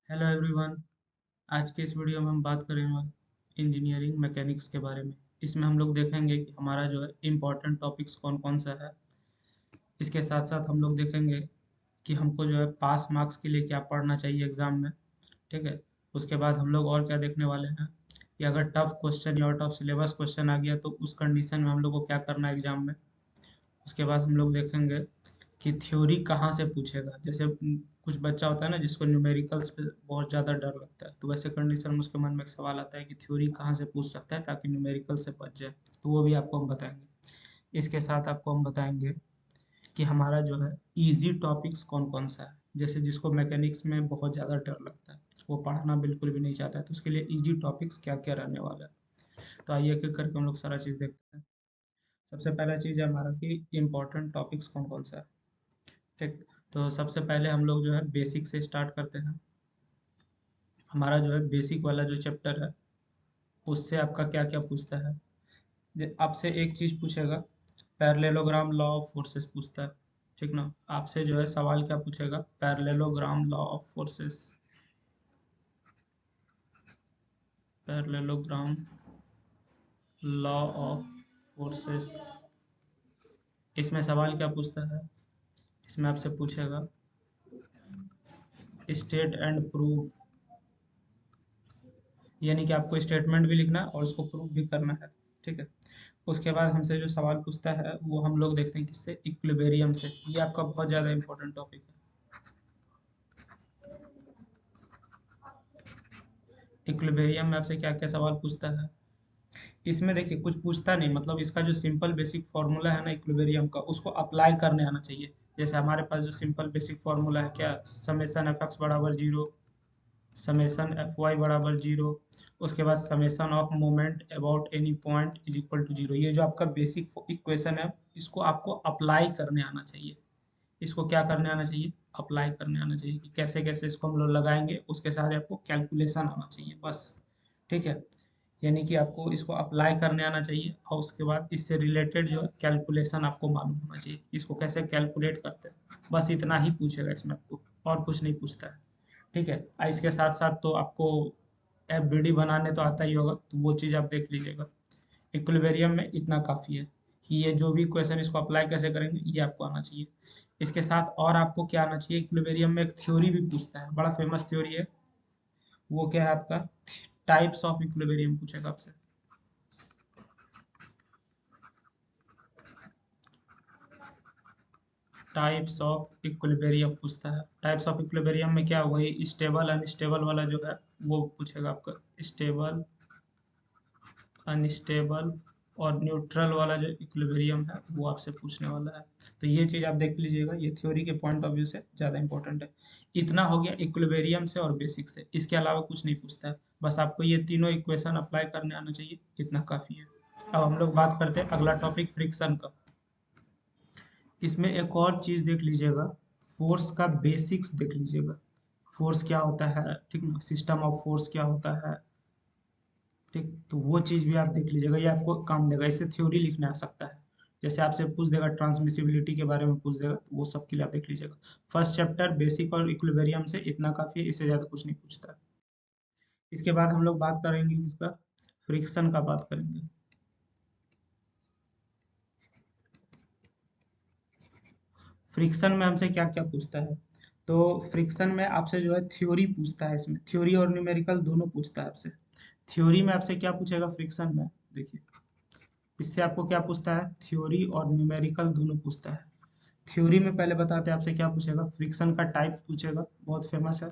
Hello everyone. आज के इस वीडियो में हम बात करेंगे इंजीनियरिंग मैकेनिक्स के बारे में। इसमें हम लोग देखेंगे कि हमारा जो है इम्पोर्टेंट टॉपिक्स कौन कौन सा है। इसके साथ साथ हम लोग देखेंगे कि हमको जो है पास मार्क्स के लिए क्या पढ़ना चाहिए एग्ज़ाम में। ठीक है। उसके बाद हम लोग और क्या देखने वाले हैं कि अगर टफ क्वेश्चन या आउट ऑफ सिलेबस क्वेश्चन आ गया तो उस कंडीशन में हम लोग को क्या करना है एग्ज़ाम में। उसके बाद हम लोग देखेंगे कि थ्योरी कहाँ से पूछेगा। जैसे कुछ बच्चा होता है ना जिसको न्यूमेरिकल्स पे बहुत ज़्यादा डर लगता है, तो वैसे कंडीशन में उसके मन में एक सवाल आता है कि थ्योरी कहाँ से पूछ सकता है ताकि न्यूमेरिकल से बच जाए। तो वो भी आपको हम बताएंगे। इसके साथ आपको हम बताएंगे कि हमारा जो है इजी टॉपिक्स कौन कौन सा है। जैसे जिसको मैकेनिक्स में बहुत ज़्यादा डर लगता है, वो पढ़ना बिल्कुल भी नहीं चाहता है, तो उसके लिए इजी टॉपिक्स क्या क्या रहने वाला है। तो आइए एक एक करके हम लोग सारा चीज़ देखते हैं। सबसे पहला चीज़ है हमारा कि इम्पोर्टेंट टॉपिक्स कौन कौन सा है। ठीक। तो सबसे पहले हम लोग जो है बेसिक से स्टार्ट करते हैं। हमारा जो है बेसिक वाला जो चैप्टर है उससे आपका क्या क्या पूछता है। आपसे एक चीज पूछेगा, पैरेललोग्राम लॉ ऑफ फोर्सेस पूछता है। ठीक ना। आपसे जो है सवाल क्या पूछेगा, parallelogram law of forces. Parallelogram law of forces. इसमें सवाल क्या पूछता है, इसमें आपसे पूछेगा स्टेट एंड प्रूव, यानी कि आपको स्टेटमेंट भी लिखना है और उसको प्रूव भी करना है। ठीक है। उसके बाद हमसे जो सवाल पूछता है वो हम लोग देखते हैं किससे, इक्विलिब्रियम से। ये आपका बहुत ज़्यादा इंपॉर्टेंट टॉपिक है। इक्विलिब्रियम में आपसे क्या क्या सवाल पूछता है। इसमें देखिए कुछ पूछता नहीं, मतलब इसका जो सिंपल बेसिक फार्मूला है ना इक्विलिब्रियम का, उसको अप्लाई करने आना चाहिए। जैसे हमारे पास जो सिंपल बेसिक फार्मूला है क्या, समेसन एफ एक्स बराबर जीरो, समेसन एफ वाई बराबर जीरो, उसके बाद summation of moment about any point is equal to zero. ये जो आपका बेसिक इक्वेशन है इसको आपको अप्लाई करने आना चाहिए। इसको क्या करने आना चाहिए, अप्लाई करने आना चाहिए कि कैसे कैसे इसको हम लोग लगाएंगे, उसके साथ आपको कैलकुलेशन आना चाहिए बस। ठीक है। यानी कि आपको इसको अप्लाई करने आना चाहिए और उसके बाद इससे रिलेटेड जो है कैलकुलेशन आपको मालूम होना चाहिए, इसको कैसे कैलकुलेट करते हैं। बस इतना ही पूछेगा इसमें आपको, और कुछ नहीं पूछता है। ठीक है। इसके साथ साथ तो आपको एफबीडी बनाने तो आता ही होगा, तो वो चीज़ आप देख लीजिएगा। इक्विलिब्रियम में इतना काफ़ी है कि ये जो भी क्वेश्चन इसको अप्लाई कैसे करेंगे ये आपको आना चाहिए। इसके साथ और आपको क्या आना चाहिए, इक्विलिब्रियम में एक थ्योरी भी पूछता है, बड़ा फेमस थ्योरी है। वो क्या है आपका, टाइप्स ऑफ इक्विलिब्रियम पूछेगा आपसे। टाइप्स ऑफ इक्विलिब्रियम पूछता है। टाइप्स ऑफ इक्विलिब्रियम में क्या, वही स्टेबल अनस्टेबल वाला जो है वो पूछेगा आपका। स्टेबल, अनस्टेबल और न्यूट्रल वाला जो इक्विलिब्रियम है वो आपसे पूछने वाला है। तो ये चीज़ आप देख लीजिएगा, ये थ्योरी के पॉइंट ऑफ व्यू से ज़्यादा इंपॉर्टेंट है। इतना हो गया इक्विलिब्रियम से और बेसिक से, इसके अलावा कुछ नहीं पूछता है। बस आपको ये तीनों इक्वेशन अप्लाई करने आना चाहिए, इतना काफ़ी है। अब हम लोग बात करते हैं अगला टॉपिक फ्रिक्शन का। इसमें एक और चीज़ देख लीजिएगा, फोर्स का बेसिक्स देख लीजिएगा। फोर्स क्या होता है, ठीक ना, सिस्टम ऑफ फोर्स क्या होता है। ठीक। तो वो चीज़ भी आप देख लीजिएगा, ये आपको काम देगा, इससे थ्योरी लिखने आ सकता है। जैसे आपसे पूछ देगा ट्रांसमिसिबिलिटी के बारे में पूछ देगा, तो वो सब के लिए आप देख लीजिएगा। फर्स्ट चैप्टर बेसिक और इक्विलिब्रियम से इतना काफ़ी है, इससे ज़्यादा कुछ नहीं पूछता है। इसके बाद हम लोग बात करेंगे इसका, फ्रिक्शन का बात करेंगे। फ्रिक्शन में हमसे क्या क्या पूछता है, तो फ्रिक्शन में आपसे जो है थ्योरी पूछता है। इसमें थ्योरी और न्यूमेरिकल दोनों पूछता है आपसे। थ्योरी में आपसे क्या पूछेगा फ्रिक्शन में, देखिए इससे आपको क्या पूछता है, थ्योरी और न्यूमेरिकल दोनों पूछता है। थ्योरी में पहले बताते हैं आपसे क्या पूछेगा, फ्रिक्शन का टाइप पूछेगा, बहुत फेमस है।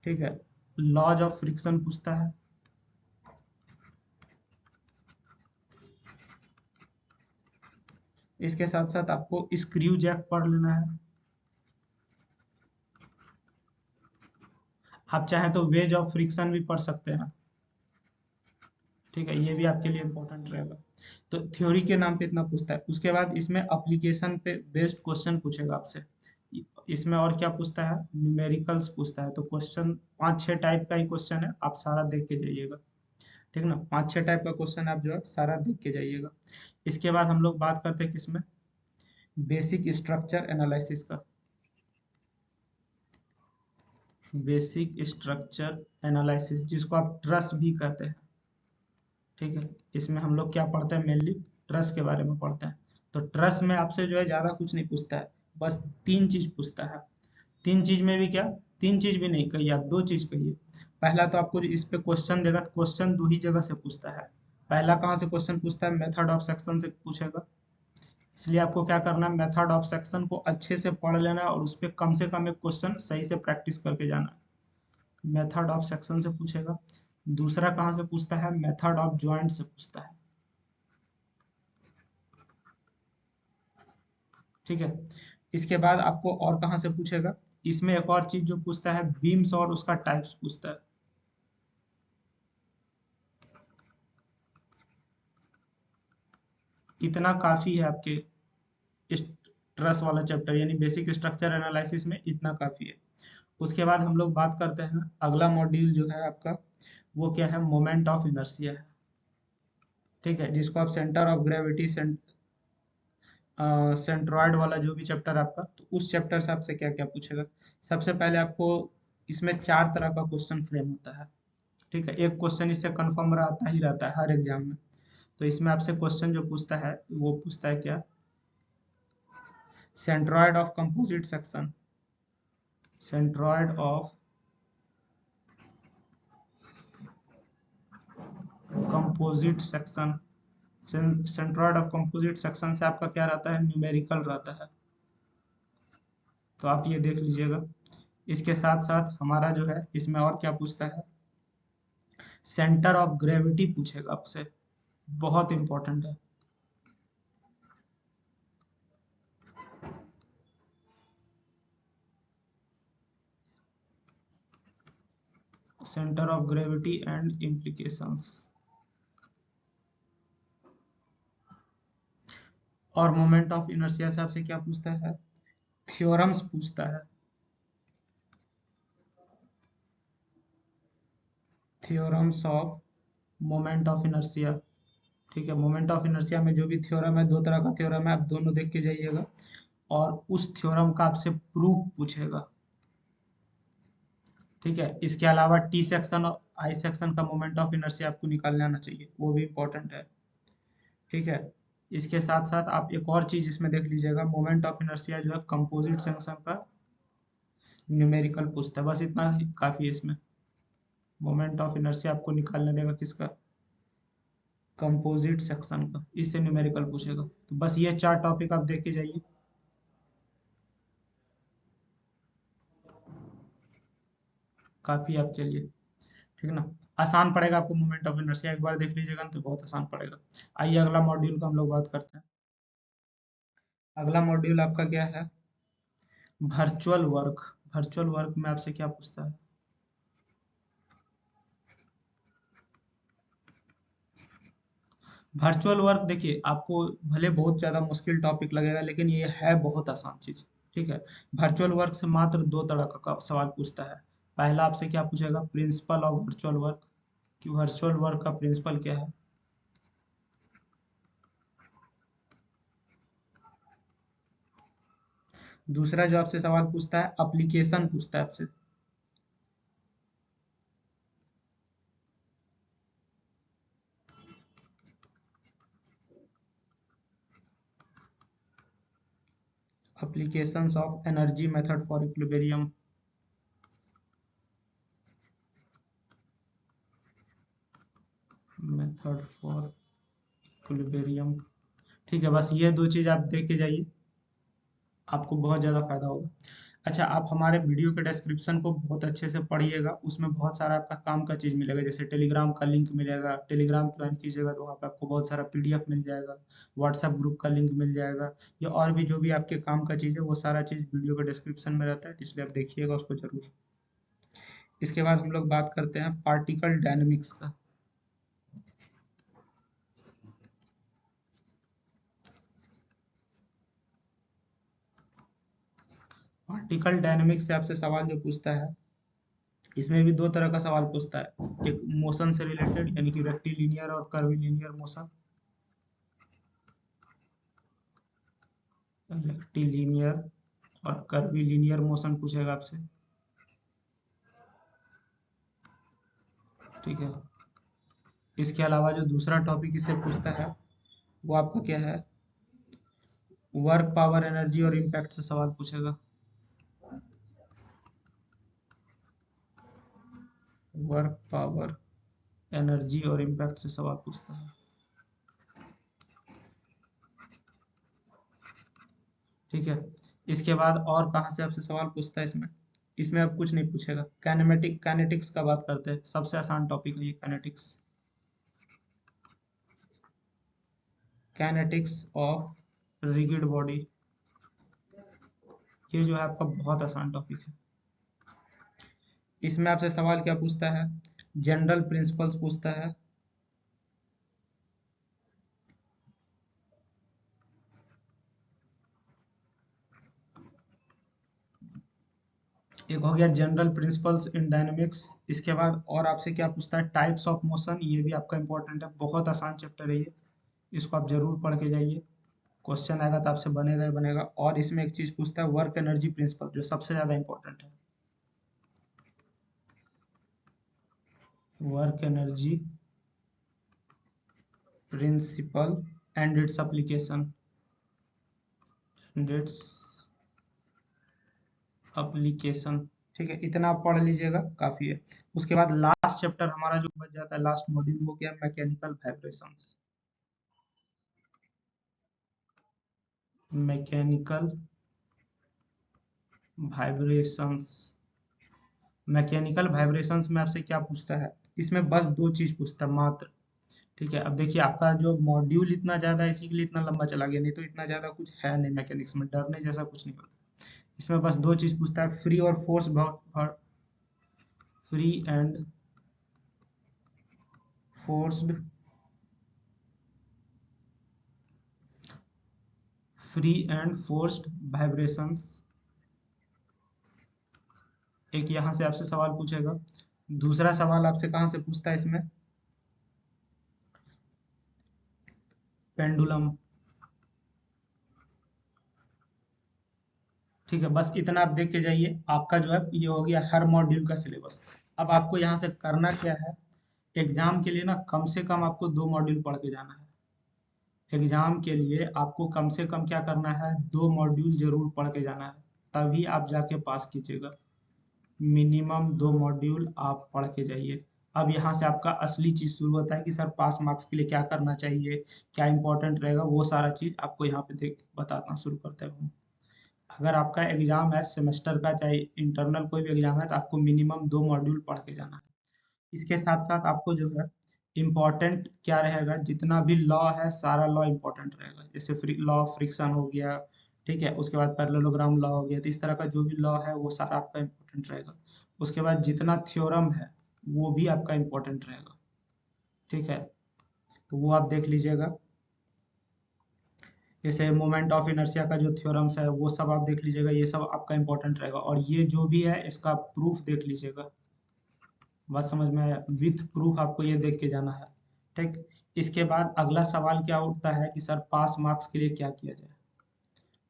ठीक है। लॉज ऑफ फ्रिक्शन पूछता है। इसके साथ साथ आपको स्क्रू जैक पढ़ लेना है। आप चाहें तो वेज ऑफ फ्रिक्शन भी पढ़ सकते हैं। ठीक है, ये भी आपके लिए इंपॉर्टेंट रहेगा। तो थ्योरी के नाम पे इतना पूछता है। उसके बाद इसमें एप्लीकेशन पे बेस्ड क्वेश्चन पूछेगा आपसे। इसमें और क्या पूछता है, न्यूमेरिकल्स पूछता है। तो क्वेश्चन 5-6 टाइप का ही क्वेश्चन है, आप सारा देख के जाइएगा। ठीक ना, 5-6 टाइप का क्वेश्चन आप जो है सारा देख के जाइएगा। इसके बाद हम लोग बात करते हैं किसमें, बेसिक स्ट्रक्चर एनालिसिस का। बेसिक स्ट्रक्चर एनालिसिस, जिसको आप ट्रस भी कहते हैं। ठीक है, इसमें हम लोग क्या पढ़ते हैं, मेनली ट्रस के बारे में पढ़ते हैं। तो ट्रस में आपसे जो है ज़्यादा कुछ नहीं पूछता है, बस तीन चीज़ पूछता है। तीन चीज़ में भी क्या, तीन चीज़ भी नहीं कहिए, आप दो चीज़ कहिए। पहला तो आपको इस पे क्वेश्चन देगा, तो क्वेश्चन दो ही जगह से पूछता है। पहला कहाँ से क्वेश्चन पूछता है, मेथड ऑफ सेक्शन से पूछेगा। इसलिए आपको क्या करना है, मेथड ऑफ सेक्शन को अच्छे से पढ़ लेना है और उस पर कम से कम एक क्वेश्चन सही से प्रैक्टिस करके जाना है। मेथड ऑफ सेक्शन से पूछेगा। दूसरा कहाँ से पूछता है, मेथड ऑफ ज्वाइंट से पूछता है। ठीक है, इसके बाद आपको और कहाँ से पूछेगा, इसमें एक और चीज जो पूछता है, बीम्स और उसका टाइप्स पूछता है। इतना काफी है आपके इस ट्रस वाला चैप्टर, यानी बेसिक स्ट्रक्चर एनालिसिस में इतना काफी है। उसके बाद हम लोग बात करते हैं, अगला मॉड्यूल जो है आपका, वो क्या है, मोमेंट ऑफ इनर्शिया है। ठीक है, जिसको आप सेंटर ऑफ ग्रेविटी सेंट्रॉयड वाला जो भी चैप्टर आपका, तो उस चैप्टर से आपसे क्या क्या पूछेगा। सबसे पहले आपको इसमें चार तरह का क्वेश्चन फ्रेम होता है। ठीक है, एक क्वेश्चन इससे कन्फर्म रहता ही रहता है हर एग्जाम में। तो इसमें आपसे क्वेश्चन जो पूछता है, वो पूछता है क्या, centroid of composite section, centroid of composite section. Centroid of composite section से आपका क्या रहता है, न्यूमेरिकल रहता है। तो आप ये देख लीजिएगा। इसके साथ साथ हमारा जो है, इसमें और क्या पूछता है, सेंटर ऑफ ग्रेविटी पूछेगा आपसे, बहुत इंपॉर्टेंट है। Centre of gravity and implications. और मोमेंट ऑफ इनर्शिया से आपसे क्या पूछता है, थ्योरम्स पूछता है। Theorems of moment of inertia. ठीक है, मोमेंट ऑफ इनर्शिया में जो भी थ्योरम है, दो तरह का थ्योरम है, आप दोनों देख के जाइएगा। और उस थ्योरम का आपसे प्रूफ पूछेगा। ठीक है, इसके अलावा टी सेक्शन और आई सेक्शन का मोमेंट ऑफ इनर्शिया आपको निकालने आना चाहिए, वो भी इंपॉर्टेंट है। ठीक है, इसके साथ साथ आप एक और चीज इसमें देख लीजिएगा, मोमेंट ऑफ इनर्शिया जो है कंपोजिट सेक्शन का न्यूमेरिकल पूछता है, बस इतना ही काफी है इसमें। मोमेंट ऑफ इनर्शिया आपको निकालने देगा किसका, कंपोजिट सेक्शन का, इससे न्यूमेरिकल पूछेगा। तो बस ये चार टॉपिक आप देख के जाइए, काफी आप चलिए। ठीक है ना, आसान पड़ेगा आपको, मोमेंट ऑफ इनर्शिया एक बार देख लीजिएगा ना तो बहुत आसान पड़ेगा। आइए अगला मॉड्यूल का हम लोग बात करते हैं। अगला मॉड्यूल आपका क्या है, वर्चुअल वर्क। वर्चुअल वर्क में आपसे क्या पूछता है, वर्चुअल वर्क देखिए, आपको भले बहुत ज़्यादा मुश्किल टॉपिक लगेगा, लेकिन ये है बहुत आसान चीज़। ठीक है, वर्चुअल वर्क से मात्र दो तरह का सवाल पूछता है। पहला आपसे क्या पूछेगा, प्रिंसिपल ऑफ वर्चुअल वर्क, कि वर्चुअल वर्क का प्रिंसिपल क्या है। दूसरा जो आपसे सवाल पूछता है, एप्लीकेशन पूछता है आपसे। Applications of energy method for equilibrium, method for equilibrium. ठीक है, बस ये दो चीज़ आप देख के जाइए, आपको बहुत ज़्यादा फायदा होगा। अच्छा, आप हमारे वीडियो के डिस्क्रिप्शन को बहुत अच्छे से पढ़िएगा, उसमें बहुत सारा आपका काम का चीज़ मिलेगा, जैसे टेलीग्राम का लिंक मिलेगा, टेलीग्राम ज्वाइन कीजिएगा तो वहाँ पे आपको बहुत सारा पीडीएफ मिल जाएगा, व्हाट्सएप ग्रुप का लिंक मिल जाएगा, या और भी जो भी आपके काम का चीज़ है, वो सारा चीज़ वीडियो के डिस्क्रिप्शन में रहता है, तो इसलिए आप देखिएगा उसको जरूर। इसके बाद हम लोग बात करते हैं पार्टिकल डायनेमिक्स का। पार्टिकल डायनेमिक्स से आपसे सवाल जो पूछता है, इसमें भी दो तरह का सवाल पूछता है, एक मोशन से रिलेटेड, यानी कि रेक्टिलिनियर और कर्विलिनियर मोशन। रेक्टिलिनियर और कर्विलिनियर मोशन पूछेगा आपसे। ठीक है। इसके अलावा जो दूसरा टॉपिक इससे पूछता है वो आपका क्या है, वर्क पावर एनर्जी और इम्पैक्ट से सवाल पूछेगा। वर्क पावर एनर्जी और इम्पैक्ट से सवाल पूछता है। ठीक है। इसके बाद और कहाँ से आपसे सवाल पूछता है इसमें, इसमें अब कुछ नहीं पूछेगा। काइनेटिक्स का बात करते हैं, सबसे आसान टॉपिक है ये kinetics. Kinetics of rigid body, ये जो है आपका बहुत आसान टॉपिक है। इसमें आपसे सवाल क्या पूछता है, जनरल प्रिंसिपल्स पूछता है। एक हो गया जनरल प्रिंसिपल्स इन डायनेमिक्स। इसके बाद और आपसे क्या पूछता है, टाइप्स ऑफ मोशन, ये भी आपका इंपॉर्टेंट है, बहुत आसान चैप्टर है ये, इसको आप जरूर पढ़ के जाइए, क्वेश्चन आएगा तो आपसे बनेगा ही बनेगा। और इसमें एक चीज पूछता है वर्क एनर्जी प्रिंसिपल, जो सबसे ज्यादा इंपॉर्टेंट है। Work energy principal and its application, ठीक है, इतना आप पढ़ लीजिएगा, काफी है। उसके बाद लास्ट चैप्टर हमारा जो बच जाता है, लास्ट मॉड्यूल, वो क्या, mechanical vibrations. Mechanical vibrations, mechanical vibrations में आपसे क्या पूछता है, इसमें बस दो चीज पूछता है मात्र। ठीक है, अब देखिए आपका जो मॉड्यूल इतना ज्यादा है, इसी के लिए इतना लंबा चला गया, नहीं तो इतना ज्यादा कुछ है नहीं मैकेनिक्स में, डरने जैसा कुछ नहीं होता। इसमें बस दो चीज पूछता है, फ्री और force, free and forced, free and forced vibrations, एक यहाँ से आपसे सवाल पूछेगा। दूसरा सवाल आपसे कहाँ से पूछता है इसमें, पेंडुलम। ठीक है, बस इतना आप देख के जाइए, आपका जो है ये हो गया हर मॉड्यूल का सिलेबस। अब आपको यहाँ से करना क्या है, एग्जाम के लिए ना कम से कम आपको 2 मॉड्यूल पढ़ के जाना है। एग्जाम के लिए आपको कम से कम क्या करना है, 2 मॉड्यूल जरूर पढ़ के जाना है, तभी आप जाके पास कीजिएगा। मिनिमम 2 मॉड्यूल आप पढ़ के जाइए। अब यहाँ से आपका असली चीज शुरू होता है कि सर पास मार्क्स के लिए क्या करना चाहिए, क्या इंपॉर्टेंट रहेगा, वो सारा चीज आपको यहाँ पे देख बताना शुरू करते हैं। अगर आपका एग्जाम है सेमेस्टर का, चाहे इंटरनल कोई भी एग्जाम है, तो आपको मिनिमम 2 मॉड्यूल पढ़ के जाना है। इसके साथ साथ आपको जो है इम्पोर्टेंट क्या रहेगा, जितना भी लॉ है सारा लॉ इम्पोर्टेंट रहेगा, जैसे लॉ ऑफ फ्रिक्शन हो गया, ठीक है, उसके बाद पैरेललोग्राम लॉ हो गया, तो इस तरह का जो भी लॉ है वो सारा आपका इम्पोर्टेंट रहेगा। उसके बाद जितना थ्योरम है वो भी आपका इम्पोर्टेंट रहेगा। ठीक है, तो वो आप देख लीजिएगा, जैसे मोमेंट ऑफ इनर्शिया का जो थ्योरम्स है वो सब आप देख लीजिएगा, ये सब आपका इम्पोर्टेंट रहेगा। और ये जो भी है इसका प्रूफ देख लीजिएगा, बात समझ में आया, विथ प्रूफ आपको ये देख के जाना है। ठीक, इसके बाद अगला सवाल क्या उठता है कि सर पास मार्क्स के लिए क्या किया जाए।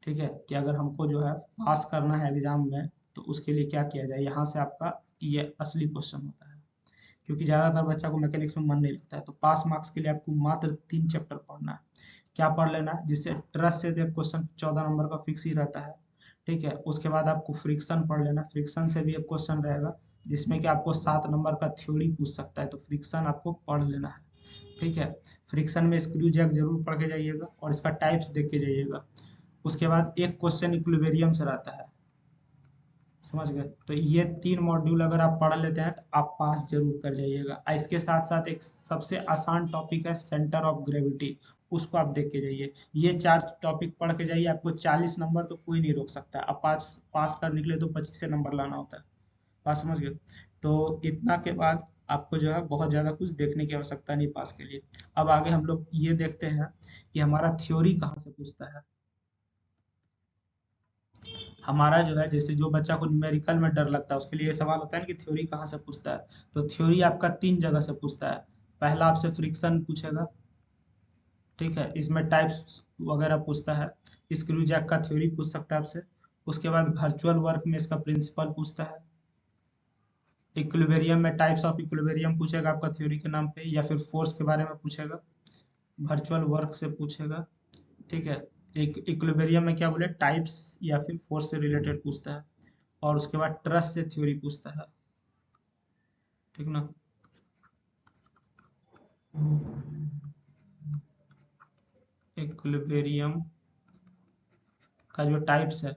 ठीक है, कि अगर हमको जो है पास करना है एग्जाम में, तो उसके लिए क्या किया जाए, यहाँ से आपका ये असली क्वेश्चन होता है। क्योंकि ज़्यादातर बच्चा को मैकेनिक्स में मन नहीं लगता है, तो पास मार्क्स के लिए आपको मात्र 3 चैप्टर पढ़ना है। क्या पढ़ लेना है, जिससे ट्रस्ट से क्वेश्चन 14 नंबर का फिक्स ही रहता है। ठीक है, उसके बाद आपको फ्रिक्शन पढ़ लेना, फ्रिक्शन से भी एक क्वेश्चन रहेगा जिसमें कि आपको 7 नंबर का थ्योरी पूछ सकता है, तो फ्रिक्शन आपको पढ़ लेना है। ठीक है, फ्रिक्शन में स्क्रू जैक जरूर पढ़ के जाइएगा और इसका टाइप्स देख के जाइएगा। उसके बाद एक क्वेश्चन इक्विलिब्रियम से रहता है, समझ गए। तो ये 3 मॉड्यूल अगर आप पढ़ लेते हैं तो आप पास जरूर कर जाइएगा। इसके साथ साथ एक सबसे आसान टॉपिक है सेंटर ऑफ ग्रेविटी, उसको आप देख के जाइए। ये 4 टॉपिक पढ़ के जाइए, आपको 40 नंबर तो कोई नहीं रोक सकता। अब पास पास करने के लिए तो 25 नंबर लाना होता है, बात समझ गए। तो इतना के बाद आपको जो है बहुत ज़्यादा कुछ देखने की आवश्यकता नहीं पास के लिए। अब आगे हम लोग ये देखते हैं कि हमारा थ्योरी कहाँ से पूछता है। हमारा जो है, जैसे जो बच्चा को न्यूमेरिकल में डर लगता है उसके लिए ये सवाल होता है कि थ्योरी कहाँ से पूछता है। तो थ्योरी आपका 3 जगह से पूछता है। पहला आपसे फ्रिक्शन पूछेगा, ठीक है, इसमें टाइप्स वगैरह पूछता है। स्क्रू जैक का थ्योरी पूछ सकता है आपसे। उसके बाद वर्चुअल वर्क में इसका प्रिंसिपल पूछता है। इक्विलिब्रियम में टाइप्स ऑफ इक्विलिब्रियम पूछेगा आपका थ्योरी के नाम पे, या फिर फोर्स के बारे में पूछेगा, वर्चुअल वर्क से पूछेगा। ठीक है, एक इक्विलिब्रियम में क्या बोले, टाइप्स या फिर फोर्स से रिलेटेड पूछता है, और उसके बाद ट्रस्ट से थ्योरी पूछता है। ठीक ना। इक्विलिब्रियम का जो टाइप्स है,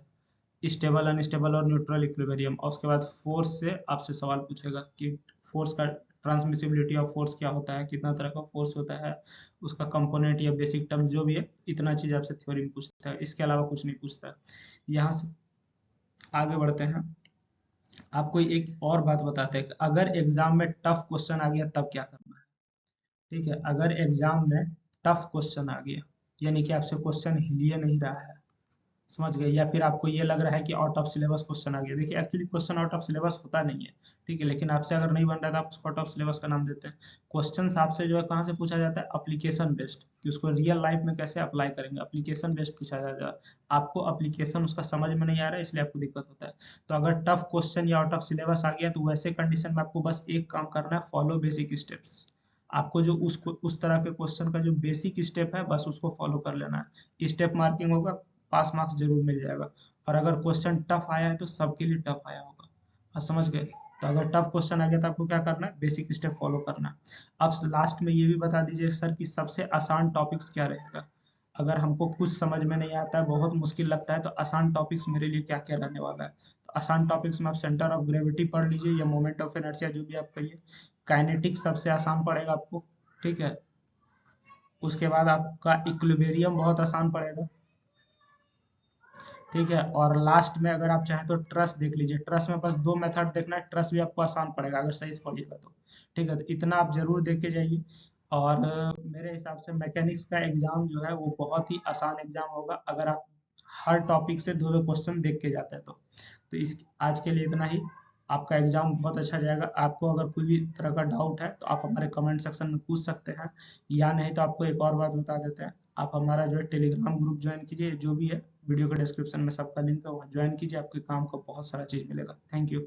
स्टेबल, अनस्टेबल और न्यूट्रल इक्विलिब्रियम, और उसके बाद फोर्स से आपसे सवाल पूछेगा कि फोर्स का ट्रांसमिसिबिलिटी ऑफ फोर्स क्या होता है, कितना तरह का फोर्स होता है, उसका कंपोनेंट या बेसिक टर्म जो भी है, इतना चीज आपसे थ्योरी में पूछता है, इसके अलावा कुछ नहीं पूछता है। यहाँ से आगे बढ़ते हैं, आपको एक और बात बताते हैं कि अगर एग्जाम में टफ क्वेश्चन आ गया तब क्या करना है। ठीक है, अगर एग्जाम में टफ क्वेश्चन आ गया, यानी कि आपसे क्वेश्चन हिलिए नहीं रहा है, समझ गए, या फिर आपको ये लग रहा है कि आउट ऑफ सिलेबस क्वेश्चन आ गया, देखिए actually question out of syllabus होता नहीं है। ठीक है, लेकिन आपसे अगर नहीं बन रहा था, आप उसको आउट ऑफ सिलेबस का नाम देते हैं। क्वेश्चन आपसे जो है कहाँ से पूछा जाता है, एप्लीकेशन बेस्ड, कि उसको रियल लाइफ में कैसे अप्लाई करेंगे, एप्लीकेशन बेस्ड पूछा जाता है। आपको एप्लीकेशन उसका समझ में नहीं आ रहा है, इसलिए आपको दिक्कत होता है। तो अगर टफ क्वेश्चन या आउट ऑफ सिलेबस आ गया, तो वैसे कंडीशन में आपको बस एक काम करना है, फॉलो बेसिक स्टेप्स। आपको जो उस तरह के क्वेश्चन का जो बेसिक स्टेप है, बस उसको फॉलो कर लेना है, स्टेप मार्किंग होगा, पास मार्क्स जरूर मिल जाएगा। और अगर क्वेश्चन टफ आया है तो सबके लिए टफ आया होगा, आप समझ गए। तो अगर टफ क्वेश्चन आ गया तो आपको क्या करना है, बेसिक स्टेप फॉलो करना है। अब लास्ट में ये भी बता दीजिए सर कि सबसे आसान टॉपिक्स क्या रहेगा। अगर हमको कुछ समझ में नहीं आता है, बहुत मुश्किल लगता है, तो आसान टॉपिक्स मेरे लिए क्या क्या रहने वाला है। तो आसान टॉपिक्स में आप सेंटर ऑफ ग्रेविटी पढ़ लीजिए, या मोमेंट ऑफ इनर्शिया, जो भी आप कहिए। काइनेटिक्स सबसे आसान पड़ेगा आपको। ठीक है, उसके बाद आपका इक्विलिब्रियम बहुत आसान पड़ेगा। ठीक है, और लास्ट में अगर आप चाहें तो ट्रस्ट देख लीजिए, ट्रस्ट में बस दो मेथड देखना है, ट्रस्ट भी आपको आसान पड़ेगा अगर सही से पढ़िएगा तो। ठीक है, तो इतना आप जरूर देख के जाइए। और मेरे हिसाब से मैकेनिक्स का एग्जाम जो है वो बहुत ही आसान एग्जाम होगा, अगर आप हर टॉपिक से दो दो क्वेश्चन देख के जाते हैं तो इस आज के लिए इतना ही। आपका एग्जाम बहुत अच्छा जाएगा। आपको अगर कोई भी तरह का डाउट है तो आप हमारे कमेंट सेक्शन में पूछ सकते हैं, या नहीं तो आपको एक और बात बता देते हैं, आप हमारा जो है टेलीग्राम ग्रुप ज्वाइन कीजिए, जो भी है वीडियो के डिस्क्रिप्शन में सबका लिंक है, वहाँ ज्वाइन कीजिए, आपके काम का बहुत सारा चीज़ मिलेगा। Thank you.